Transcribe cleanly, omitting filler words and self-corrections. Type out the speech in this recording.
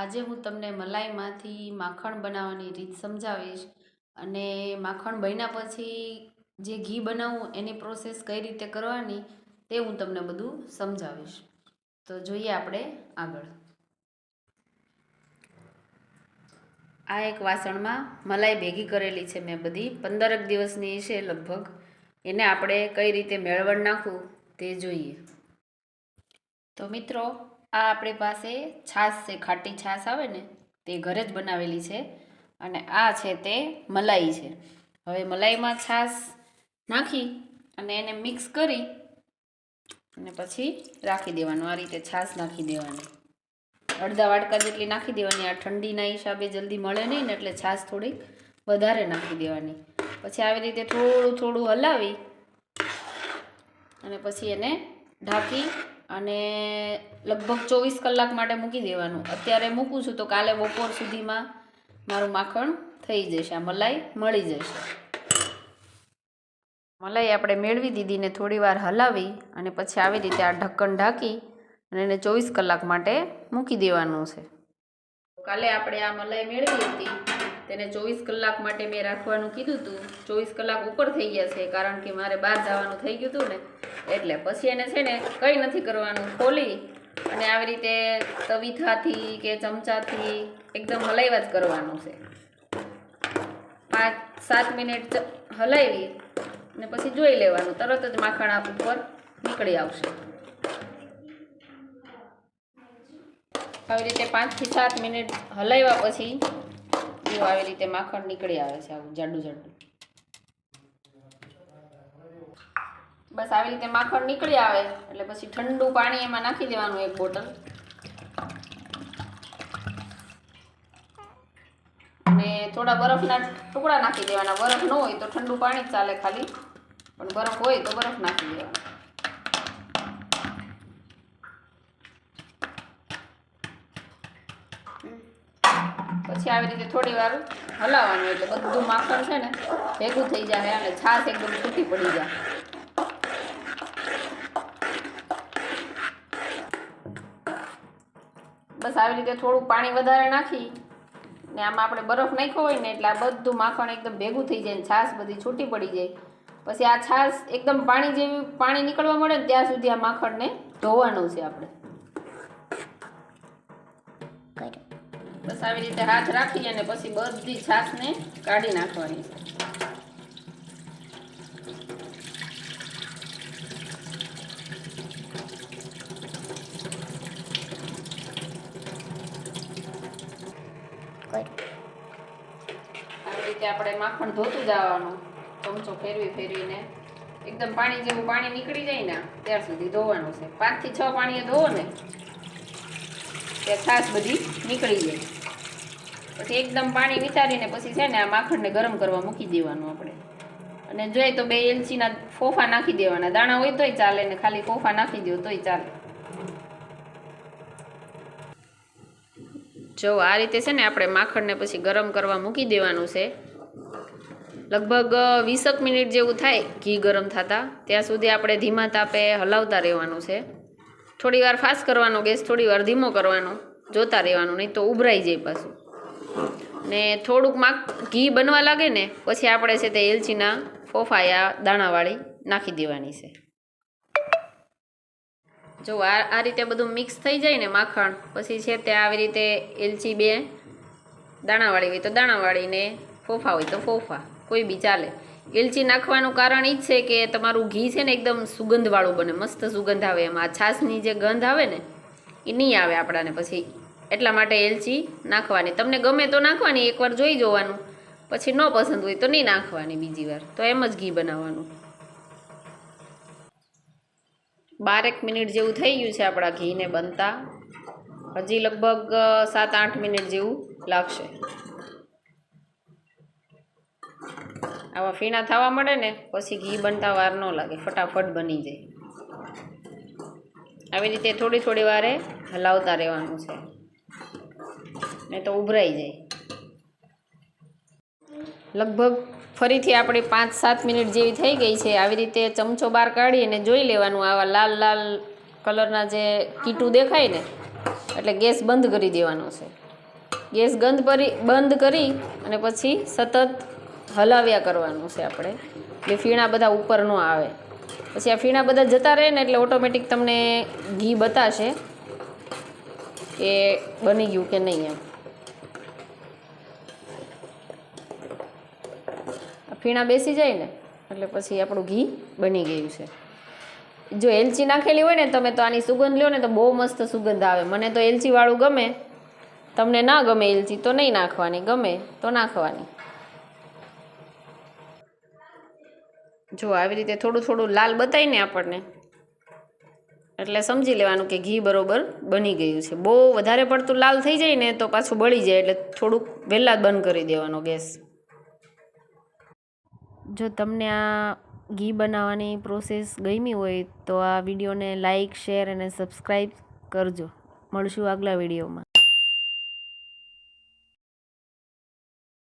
આજે હું તમને મલાઈમાંથી માખણ બનાવવાની રીત સમજાવીશ અને માખણ બન્યા પછી જે ઘી બનાવવું એની પ્રોસેસ કઈ રીતે કરવાની તે હું તમને બધું સમજાવીશ. તો જોઈએ આપણે આગળ. આ એક વાસણમાં મલાઈ ભેગી કરેલી છે મેં, બધી 15 દિવસની છે લગભગ. એને આપણે કઈ રીતે મેળવણ નાખવું તે જોઈએ. તો મિત્રો, આ આપણી પાસે છાશ છે, ખાટી છાશ આવે ને તે ઘરે જ બનાવેલી છે. અને આ છે તે મલાઈ છે. હવે મલાઈમાં છાશ નાખી અને એને મિક્સ કરી અને પછી રાખી દેવાનું. આ રીતે છાશ નાખી દેવાની, અડધા વાટકા જેટલી નાખી દેવાની. આ ઠંડીના હિસાબે જલ્દી મળે નહીં ને એટલે છાશ થોડીક વધારે નાખી દેવાની. પછી આવી રીતે થોડું થોડું હલાવી અને પછી એને ઢાંકી અને લગભગ 24 કલાક માટે મૂકી દેવાનું. અત્યારે મૂકું છું તો કાલે બપોર સુધીમાં મારું માખણ થઈ જશે, આ મલાઈ મળી જશે. મલાઈ આપણે મેળવી દીધી ને થોડી વાર હલાવી અને પછી આવી રીતે આ ઢક્કન ઢાંકી અને એને 24 કલાક માટે મૂકી દેવાનું છે. કાલે આપણે આ મલાઈ મેળવી હતી તેને 24 કલાક માટે મેં રાખવાનું કીધું હતું. 24 કલાક ઉપર થઈ ગયા છે કારણ કે મારે બહાર જવાનું થઈ ગયું હતું ને એટલે. પછી એને છે ને કંઈ નથી કરવાનું, ખોલી અને આવી રીતે તવીથાથી કે ચમચાથી એકદમ હલાવ્યા જ કરવાનું છે. 5-7 મિનિટ હલાવી અને પછી જોઈ લેવાનું, તરત જ માખણ આ ઉપર નીકળી આવશે. આવી રીતે 5 થી 7 મિનિટ હલાવ્યા પછી જો આવી રીતે માખણ નીકળી આવે છે, આવું જાડું જાડું. બસ આવી રીતે માખણ નીકળી આવે એટલે પછી ઠંડુ પાણી એમાં નાખી દેવાનું, 1 બોટલ. અને થોડા બરફના ટુકડા નાખી દેવાના. બરફ ન હોય તો ઠંડુ પાણી જ ચાલે ખાલી, પણ બરફ હોય તો બરફ નાખી દેવાના. પછી આવી રીતે થોડી વાર હલાવવાનું એટલે બધું માખણ છે ને ભેગું થઈ જાય અને છાશ એકદમ છૂટી પડી જાય. બસ આવી રીતે થોડું પાણી વધારે નાખી ને આમાં આપણે બરફ નાખ્યો હોય ને એટલે આ બધું માખણ એકદમ ભેગું થઈ જાય, છાશ બધી છૂટી પડી જાય. પછી આ છાશ એકદમ પાણી જેવી પાણી નીકળવા મળે ને ત્યાં સુધી આ માખણને ધોવાનું છે આપણે. બસ આવી રીતે હાથ રાખી અને પછી બધી છાશને કાઢી નાખવાની છે. આવી રીતે આપણે માખણ ધોતું જવાનું, ચમચો ફેરવી ફેરવીને એકદમ પાણી જેવું પાણી નીકળી જાય ને ત્યાર સુધી ધોવાનું છે. 5 થી 6 પાણીએ ધોવો ને તે છાશ બધી નીકળી જાય. પછી એકદમ પાણી વિચારીને પછી છે ને આ માખણને ગરમ કરવા મૂકી દેવાનું આપણે. અને જોઈએ તો 2 એલચીના ફોફા નાખી દેવાના. દાણા હોય તોય ચાલે ને ખાલી ફોફા નાખી દો તોય ચાલે. જો આ રીતે છે ને આપણે માખણને પછી ગરમ કરવા મૂકી દેવાનું છે. લગભગ 20 મિનિટ જેવું થાય ઘી ગરમ થતા, ત્યાં સુધી આપણે ધીમા તાપે હલાવતા રહેવાનું છે. થોડી વાર ફાસ્ટ કરવાનો ગેસ, થોડી વાર ધીમો કરવાનો, જોતા રહેવાનું, નહીં તો ઉભરાઈ જાય પાછું. ને થોડુંક ઘી બનવા લાગે ને પછી આપણે છે તે એલચીના ફોફાયા દાણાવાળી નાખી દેવાની છે. જો આ રીતે બધું મિક્સ થઈ જાય ને માખણ, પછી છે તે આવી રીતે એલચી 2 દાણાવાળી હોય તો દાણાવાળી ને ફોફા હોય તો ફોફા, કોઈ બી ચાલે. એલચી નાખવાનું કારણ એ જ છે કે તમારું ઘી છે ને એકદમ સુગંધવાળું બને, મસ્ત સુગંધ આવે. એમાં આ છાશની જે ગંધ આવે ને એ નહીં આવે આપણાને, પછી એટલા માટે એલચી નાખવાની. તમને ગમે તો નાખવાની, એકવાર જોઈ જોવાનું, પછી ન પસંદ હોય તો નહીં નાખવાની બીજી વાર. તો એમ જ ઘી બનાવવાનું. 12 મિનિટ જેવું થઈ ગયું છે આપણા ઘીને બનતા. હજી લગભગ 7-8 મિનિટ જેવું લાગશે. આવા ફીણા થવા મળે ને પછી ઘી બનતા વાર ન લાગે, ફટાફટ બની જાય. આવી રીતે થોડી થોડી વારે હલાવતા રહેવાનું છે, નહીં તો ઉભરાઈ જાય. લગભગ ફરીથી આપણે 5-7 મિનિટ જેવી થઈ ગઈ છે. આવી રીતે ચમચો બહાર કાઢી અને જોઈ લેવાનું. આવા લાલ લાલ કલરના જે કીટું દેખાય ને એટલે ગેસ બંધ કરી દેવાનો છે. ગેસ બંધ કરી અને પછી સતત હલાવ્યા કરવાનું છે આપણે, એટલે ફીણા બધા ઉપર ન આવે. પછી આ ફીણા બધા જતા રહે ને એટલે ઓટોમેટિક તમને ઘી બતાશે કે બની ગયું કે નહીં. એમ ફીણા બેસી જાય ને એટલે પછી આપણું ઘી બની ગયું છે. જો એલચી નાખેલી હોય ને તમે તો આની સુગંધ લ્યો ને તો બહુ મસ્ત સુગંધ આવે. મને તો એલચીવાળું ગમે, તમને ના ગમે એલચી તો નહીં નાખવાની, ગમે તો નાખવાની. જો આવી રીતે થોડું થોડું લાલ બતાવીને આપણને એટલે સમજી લેવાનું કે ઘી બરોબર બની ગયું છે. બહુ વધારે પડતું લાલ થઈ જાય ને તો પાછું બળી જાય, એટલે થોડુંક વહેલા જ બંધ કરી દેવાનો ગેસ. જો તમને આ ઘી બનાવવાની પ્રોસેસ ગમી હોય તો આ વિડીયોને લાઇક, શેર અને સબસ્ક્રાઈબ કરજો. મળશું આગલા વિડીયોમાં.